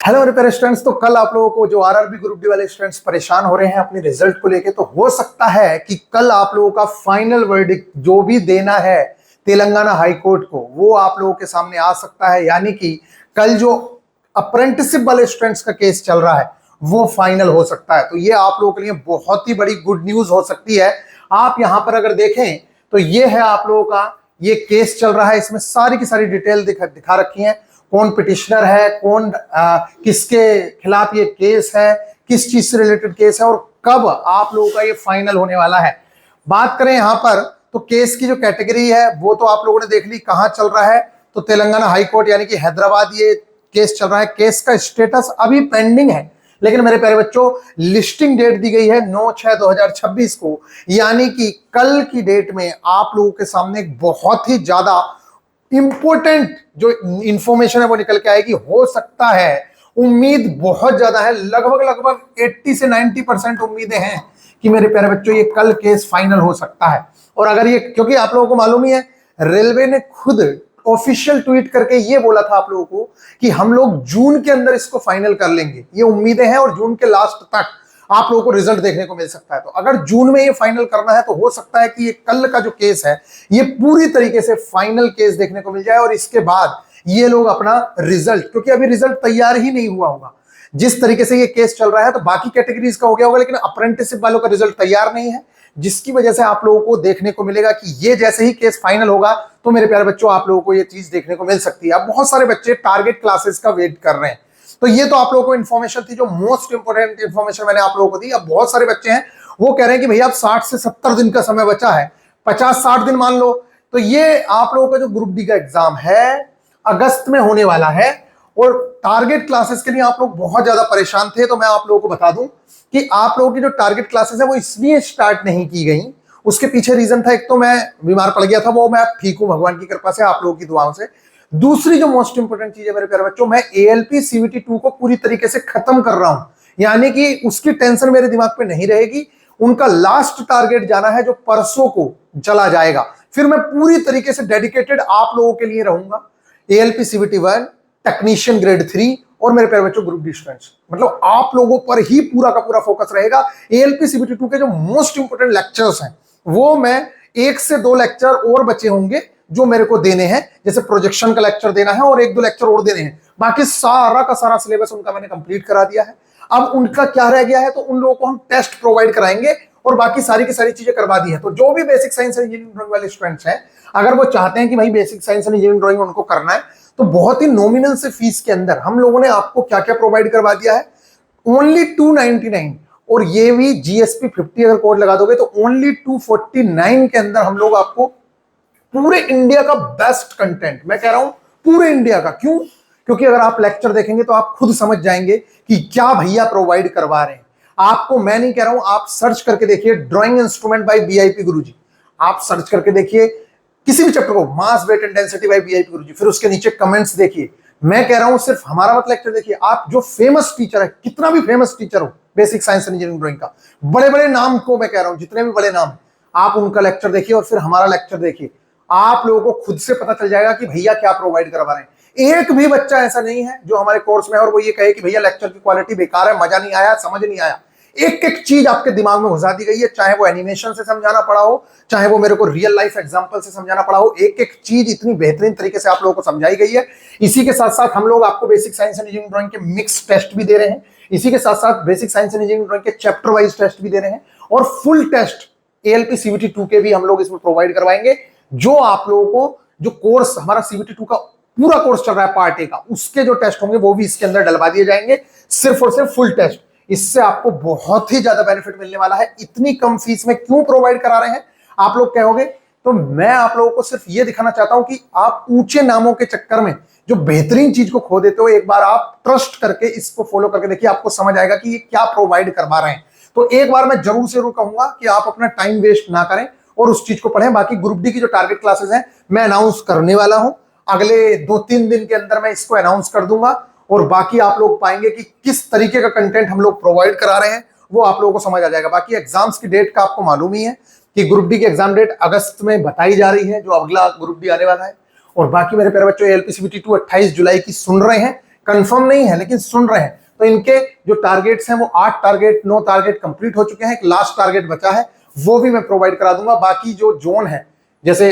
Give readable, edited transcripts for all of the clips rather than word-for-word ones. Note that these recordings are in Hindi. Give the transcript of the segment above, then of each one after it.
हेलो मेरे प्यारे स्टूडेंट्स। तो कल आप लोगों को जो आरआरबी ग्रुप डी वाले स्टूडेंट्स परेशान हो रहे हैं अपने रिजल्ट को लेके, तो हो सकता है कि कल आप लोगों का फाइनल वर्डिक्ट जो भी देना है तेलंगाना हाई कोर्ट को, वो आप लोगों के सामने आ सकता है। यानी कि कल जो अप्रेंटिसशिप वाले स्टूडेंट्स का केस चल रहा है वो फाइनल हो सकता है। तो ये आप लोगों के लिए बहुत ही बड़ी गुड न्यूज हो सकती है। आप यहां पर अगर देखें तो ये है आप लोगों का ये केस चल रहा है। इसमें सारी की सारी डिटेल दिखा रखी है, कौन पिटिशनर है, कौन किसके खिलाफ ये केस है, किस चीज से रिलेटेड केस है और कब आप लोगों का ये फाइनल होने वाला है। बात करें यहां पर तो केस की जो कैटेगरी है वो तो आप लोगों ने देख ली कहां चल रहा है। तो तेलंगाना हाई कोर्ट यानी कि हैदराबाद ये केस चल रहा है। केस का स्टेटस अभी पेंडिंग है, लेकिन मेरे प्यारे बच्चों लिस्टिंग डेट दी गई है 9/6/2026 को, यानी कि कल की डेट में आप लोगों के सामने एक बहुत ही ज्यादा इंपॉर्टेंट जो इंफॉर्मेशन है वो निकल के आएगी। हो सकता है, उम्मीद बहुत ज्यादा है, लगभग लगभग 80 से 90% उम्मीदें हैं कि मेरे प्यारे बच्चों ये कल केस फाइनल हो सकता है। और अगर ये, क्योंकि आप लोगों को मालूम ही है रेलवे ने खुद ऑफिशियल ट्वीट करके ये बोला था आप लोगों को कि हम लोग जून के अंदर इसको फाइनल कर लेंगे, ये उम्मीदें हैं और जून के लास्ट तक आप लोगों को रिजल्ट देखने को मिल सकता है। तो अगर जून में ये फाइनल करना है तो हो सकता है कि ये कल का जो केस है ये पूरी तरीके से फाइनल केस देखने को मिल जाए और इसके बाद ये लोग अपना रिजल्ट, क्योंकि अभी रिजल्ट तैयार ही नहीं हुआ होगा जिस तरीके से ये केस चल रहा है, तो बाकी कैटेगरीज का हो गया होगा लेकिन अप्रेंटिसशिप वालों का रिजल्ट तैयार नहीं है, जिसकी वजह से आप लोगों को देखने को मिलेगा कि ये जैसे ही केस फाइनल होगा तो मेरे प्यारे बच्चों आप लोगों को ये चीज देखने को मिल सकती है। अब बहुत सारे बच्चे टारगेट क्लासेस का वेट कर रहे हैं, तो ये तो आप लोगों को इन्फॉर्मेशन थी, जो मोस्ट इंपोर्टेंट इन्फॉर्मेशन मैंने आप लोगों को दी। अब बहुत सारे बच्चे हैं वो कह रहे हैं कि भैया अब 60 से 70 दिन का समय बचा है, 50-60 दिन मान लो। तो ये आप लोगों का जो ग्रुप डी का एग्जाम है अगस्त में होने वाला है और टारगेट क्लासेस के लिए आप लोग बहुत ज्यादा परेशान थे। तो मैं आप लोगों को बता दूं कि आप लोगों की जो टारगेट क्लासेस है वो इसलिए स्टार्ट नहीं की गई, उसके पीछे रीजन था, एक तो मैं बीमार पड़ गया था, वो मैं ठीक हूं भगवान की कृपा से, आप लोगों की दुआओं से। दूसरी जो मोस्ट इंपोर्टेंट चीज है मेरे प्यारे बच्चों, मैं एएलपी सीवीटी 2 को पूरी तरीके से खत्म कर रहा हूं, यानी कि उसकी टेंशन मेरे दिमाग पे नहीं रहेगी। उनका लास्ट टारगेट जाना है जो परसों को चला जाएगा, फिर मैं पूरी तरीके से डेडिकेटेड आप लोगों के लिए रहूंगा। एएलपी सीवीटी 1, टेक्नीशियन ग्रेड 3 और मेरे प्यारे बच्चों ग्रुप डी स्टूडेंट्स, मतलब आप लोगों पर ही पूरा का पूरा फोकस रहेगा। एएलपी सीवीटी 2 के जो मोस्ट इंपोर्टेंट लेक्चर्स हैं वो मैं 1 से 2 लेक्चर और बचे होंगे जो मेरे को देने हैं, जैसे प्रोजेक्शन का लेक्चर देना है और 1-2 लेक्चर और देने हैं। बाकी सारा का सारा सिलेबस उनका मैंने कंप्लीट करा दिया है। अब उनका क्या रह गया है, तो उन लोगों को हम टेस्ट प्रोवाइड कराएंगे और बाकी सारी की सारी चीजें करवा दी है। तो जो भी basic science and engineering drawing वाले स्टूडेंट्स हैं, अगर वो चाहते हैं कि भाई basic science and engineering drawing उनको करना है, तो बहुत ही नॉमिनल से फीस के अंदर हम लोगों ने आपको क्या क्या प्रोवाइड करवा दिया है, ओनली 299, और ये भी जीएसपी 50 अगर कोड लगा दोगे तो ओनली 249 के अंदर हम लोग आपको पूरे इंडिया का बेस्ट कंटेंट, मैं कह रहा हूं पूरे इंडिया का। क्यों? क्योंकि अगर आप लेक्चर देखेंगे तो आप खुद समझ जाएंगे कि क्या भैया प्रोवाइड करवा रहे हैं आपको। मैं नहीं कह रहा हूं, आप सर्च करके देखिए drawing instrument by BIP Guruji, आप सर्च करके देखिए किसी भी चैप्टर को, mass weight and density by BIP Guruji, फिर उसके नीचे कमेंट्स देखिए। मैं कह रहा हूं सिर्फ हमारा मत लेक्चर देखिए, आप जो फेमस टीचर है, कितना भी फेमस टीचर हो basic science and engineering drawing का, बड़े बड़े नाम को मैं कह रहा हूं, जितने भी बड़े नाम, आप उनका लेक्चर देखिए और फिर हमारा लेक्चर देखिए। आप लोगों को खुद से पता चल जाएगा कि भैया क्या प्रोवाइड करवा रहे हैं। एक भी बच्चा ऐसा नहीं है जो हमारे कोर्स में है और वो ये कहे कि भैया लेक्चर की क्वालिटी बेकार है, मजा नहीं आया, समझ नहीं आया। एक एक चीज आपके दिमाग में घुसा दी गई है, चाहे वो एनिमेशन से समझाना पड़ा हो, चाहे वो मेरे को रियल लाइफ एग्जांपल से समझाना पड़ा हो, एक एक चीज इतनी बेहतरीन तरीके से आप लोगों को समझाई गई है। इसी के साथ साथ हम लोग आपको basic science and engineering drawing के मिक्स टेस्ट भी दे रहे हैं, इसी के साथ साथ basic science and engineering drawing के चैप्टर वाइज टेस्ट भी दे रहे हैं और फुल टेस्ट एएलपी सीवीटी 2 के भी हम लोग इसमें प्रोवाइड करवाएंगे। जो आप लोगों को जो कोर्स हमारा सीवीटी 2 का पूरा कोर्स चल रहा है पार्ट ए का, उसके जो टेस्ट होंगे वो भी इसके अंदर डलवा दिए जाएंगे, सिर्फ और सिर्फ फुल टेस्ट। इससे आपको बहुत ही ज्यादा बेनिफिट मिलने वाला है। इतनी कम फीस में क्यों प्रोवाइड करा रहे हैं आप लोग कहोगे, तो मैं आप लोगों को सिर्फ ये दिखाना चाहता हूं कि आप ऊंचे नामों के चक्कर में जो बेहतरीन चीज को खो देते हो, एक बार आप ट्रस्ट करके इसको फॉलो करके देखिए, आपको समझ आएगा कि ये क्या प्रोवाइड करवा रहे हैं। तो एक बार मैं जरूर से कहूंगा कि आप अपना टाइम वेस्ट ना करें और उस चीज को पढ़ें। बाकी ग्रुप डी की जो टारगेट क्लासेस हैं मैं अनाउंस करने वाला हूं, अगले 2-3 दिन के अंदर मैं इसको अनाउंस कर दूंगा और बाकी आप लोग पाएंगे कि किस तरीके का कंटेंट हम लोग प्रोवाइड करा रहे हैं, वो आप लोगों को समझ आ जाएगा। बाकी एग्जाम्स की डेट का आपको मालूम ही है कि ग्रुप डी की एग्जाम डेट अगस्त में बताई जा रही है, जो अगला ग्रुप डी आने वाला है। और बाकी मेरे प्यारे बच्चों एएलपी सीवीटी 2 28 जुलाई की सुन रहे हैं, कंफर्म नहीं है लेकिन सुन रहे हैं, तो इनके जो टारगेट्स हैं वो 8 टारगेट 9 टारगेट कंप्लीट हो चुके हैं, एक लास्ट टारगेट बचा है, वो भी मैं प्रोवाइड करा दूंगा। बाकी जो जोन है, जैसे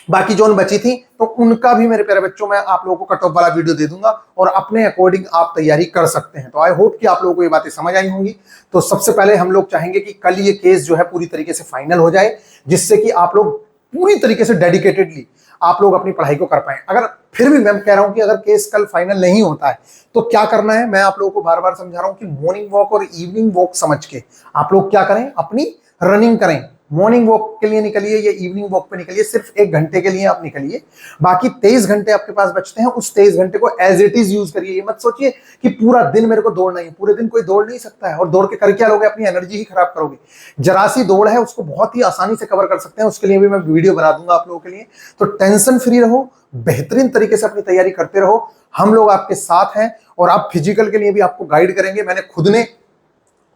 बाकी जोन बची थी, तो उनका भी मेरे प्यारे बच्चों मैं आप लोगों को कट ऑफ वाला वीडियो दे दूंगा और अपने अकॉर्डिंग आप तैयारी कर सकते हैं। तो आई होप कि आप लोगों को ये बातें समझ आई होंगी। तो सबसे पहले हम लोग चाहेंगे कि कल ये केस जो है पूरी तरीके से फाइनल हो जाए, जिससे कि आप लोग पूरी तरीके से डेडिकेटेडली आप लोग अपनी पढ़ाई को कर पाए। अगर फिर भी मैं कह रहा हूं कि अगर केस कल फाइनल नहीं होता है तो क्या करना है, मैं आप लोगों को बार बार समझा रहा हूं कि मॉर्निंग वॉक और इवनिंग वॉक समझ के आप लोग क्या करें, अपनी रनिंग करें। मॉर्निंग वॉक के लिए निकलिए या इवनिंग वॉक पे निकलिए, सिर्फ 1 घंटे के लिए आप निकलिए, बाकी 23 घंटे आपके पास बचते हैं, उस 23 घंटे को एज इट इज यूज करिए। ये मत सोचिए कि पूरा दिन मेरे को दौड़ना ही, पूरे दिन कोई दौड़ नहीं सकता है, और दौड़ के कर क्या लोगे, अपनी एनर्जी ही खराब करोगे। जरा सी दौड़ है उसको बहुत ही आसानी से कवर कर सकते हैं, उसके लिए भी मैं वीडियो बना दूंगा आप लोगों के लिए। तो टेंशन फ्री रहो, बेहतरीन तरीके से अपनी तैयारी करते रहो, हम लोग आपके साथ हैं, और आप फिजिकल के लिए भी आपको गाइड करेंगे। मैंने खुद ने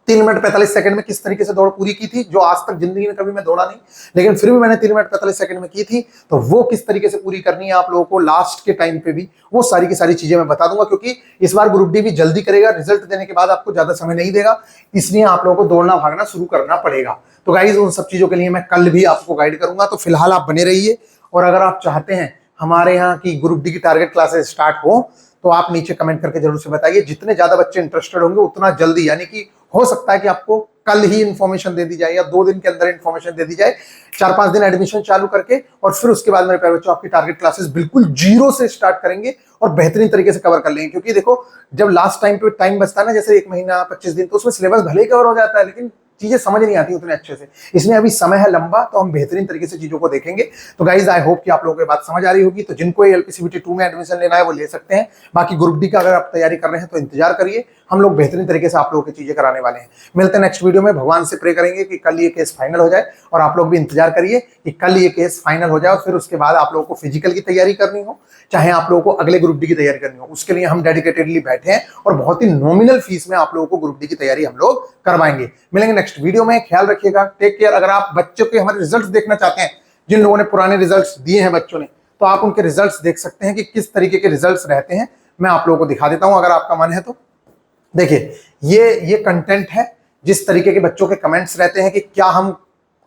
3 मिनट 45 सेकंड में किस तरीके से दौड़ पूरी की थी, जो आज तक जिंदगी में कभी मैं दौड़ा नहीं, लेकिन फिर भी मैंने 3 मिनट 45 सेकंड में की थी, तो वो किस तरीके से पूरी करनी है आप लोगों को लास्ट के टाइम पे भी, वो सारी की सारी चीजें मैं बता दूंगा। क्योंकि इस बार ग्रुप डी भी जल्दी करेगा, रिजल्ट देने के बाद आपको ज्यादा समय नहीं देगा, इसलिए आप लोगों को दौड़ना भागना शुरू करना पड़ेगा। तो गाइज उन सब चीजों के लिए मैं कल भी आपको गाइड करूंगा। तो फिलहाल आप बने रहिए, और अगर आप चाहते हैं हमारे यहाँ की ग्रुप डी की टारगेट क्लासेस स्टार्ट हो, तो आप नीचे कमेंट करके जरूर से बताइए। जितने ज्यादा बच्चे इंटरेस्टेड होंगे उतना जल्दी, यानी कि हो सकता है कि आपको कल ही इंफॉर्मेशन दे दी जाए या 2 दिन के अंदर इंफॉर्मेशन दे दी जाए, 4-5 दिन एडमिशन चालू करके, और फिर उसके बाद मेरे प्यारे बच्चों आपकी टारगेट क्लासेस बिल्कुल जीरो से स्टार्ट करेंगे और बेहतरीन तरीके से कवर कर लेंगे। क्योंकि देखो, जब लास्ट टाइम पे टाइम बचता है ना, जैसे 1 महीना 25 दिन, तो उसमें सिलेबस भले ही कवर हो जाता है, लेकिन चीजें समझ नहीं आती उतने अच्छे से। इसमें अभी समय है लंबा, तो हम बेहतरीन तरीके से चीजों को देखेंगे। तो गाइज आई होप कि आप लोगों को बात समझ आ रही होगी। तो जिनको एलपीसीबीटी 2 में एडमिशन लेना है वो ले सकते हैं। बाकी ग्रुप डी का अगर आप तैयारी कर रहे हैं तो इंतजार करिए, हम लोग बेहतरीन तरीके से आप लोगों की चीजें कराने वाले हैं। मिलते हैं नेक्स्ट वीडियो में। भगवान से प्रे करेंगे कि कल ये केस फाइनल हो जाए, और आप लोग भी इंतजार करिए कि कल ये केस फाइनल हो जाए, और फिर उसके बाद आप लोगों को फिजिकल की तैयारी करनी हो, चाहे आप लोगों को अगले ग्रुप डी की तैयारी करनी हो, उसके लिए हम डेडिकेटेडली बैठे हैं, और बहुत ही नॉमिनल फीस में आप लोगों को ग्रुप डी की तैयारी हम लोग करवाएंगे। मिलेंगे नेक्स्ट वीडियो में, ख्याल रखिएगा, टेक केयर। अगर आप बच्चों के हमारे रिजल्ट्स देखना चाहते हैं, जिन लोगों ने पुराने रिजल्ट्स दिए हैं बच्चों ने, तो आप उनके रिजल्ट्स देख सकते हैं कि किस तरीके के रिजल्ट्स रहते हैं। मैं आप लोगों को दिखा देता हूं अगर आपका मन है तो। देखिए, ये कंटेंट है, जिस तरीके के बच्चों के कमेंट्स रहते हैं कि क्या हम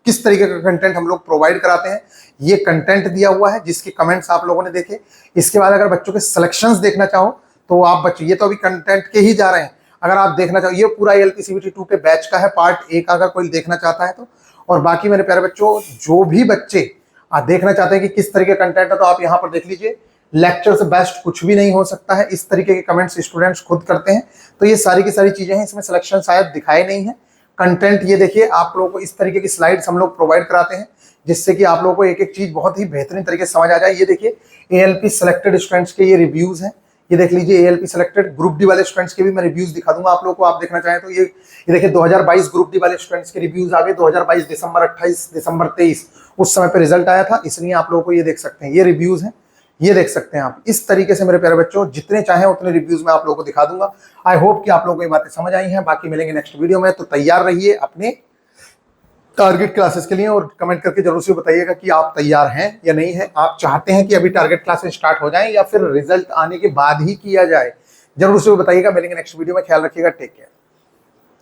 किस तरीके का कंटेंट हम लोग प्रोवाइड कराते हैं, ये कंटेंट दिया हुआ है जिसके कमेंट्स आप लोगों ने देखे। इसके बाद अगर बच्चों के सिलेक्शंस देखना चाहो तो आप बच्चे, ये तो अभी कंटेंट के ही जा रहे हैं, अगर आप देखना चाहो, ये पूरा एलपीसीबीटी 2 के बैच का है, पार्ट 1 अगर कोई देखना चाहता है तो। और बाकी मेरे प्यारे बच्चों, जो भी बच्चे देखना चाहते हैं कि किस तरीके का कंटेंट है, तो आप यहाँ पर देख लीजिए। लेक्चर से बेस्ट कुछ भी नहीं हो सकता है, इस तरीके के कमेंट्स स्टूडेंट्स खुद करते हैं। तो ये सारी की सारी चीजें हैं, इसमें सिलेक्शन शायद दिखाए नहीं है। कंटेंट ये देखिए, आप लोगों को इस तरीके की स्लाइड्स हम लोग प्रोवाइड कराते हैं, जिससे कि आप लोगों को एक एक चीज बहुत ही बेहतरीन तरीके से समझ आ जाए। ये देखिए, एएलपी सिलेक्टेड स्टूडेंट्स के ये रिव्यूज हैं, ये देख लीजिए। एएलपी सिलेक्टेड ग्रुप डी वाले स्टूडेंट्स के भी मैं रिव्यूज दिखा दूंगा आप लोगों को, आप देखना चाहें तो। ये देखिए 2022 ग्रुप डी वाले स्टूडेंट्स के रिव्यूज आ गए, 2022 दिसंबर 28 दिसंबर 23 उस समय पे रिजल्ट आया था, इसलिए आप लोगों को ये देख सकते हैं, ये रिव्यूज हैं, ये देख सकते हैं आप। इस तरीके से मेरे प्यारे बच्चों, जितने चाहें उतने रिव्यूज में आप लोगों को दिखा दूंगा। आई होप कि आप लोगों को ये बातें समझ आई हैं। बाकी मिलेंगे नेक्स्ट वीडियो में, तो तैयार रहिए अपने टारगेट क्लासेस के लिए, और कमेंट करके जरूर से बताइएगा कि आप तैयार हैं या नहीं है। आप चाहते हैं कि अभी टारगेट क्लासेस स्टार्ट हो जाएं या फिर रिजल्ट आने के बाद ही किया जाए, जरूर से बताइएगा। मिलेंगे नेक्स्ट वीडियो में, ख्याल रखिएगा, टेक केयर।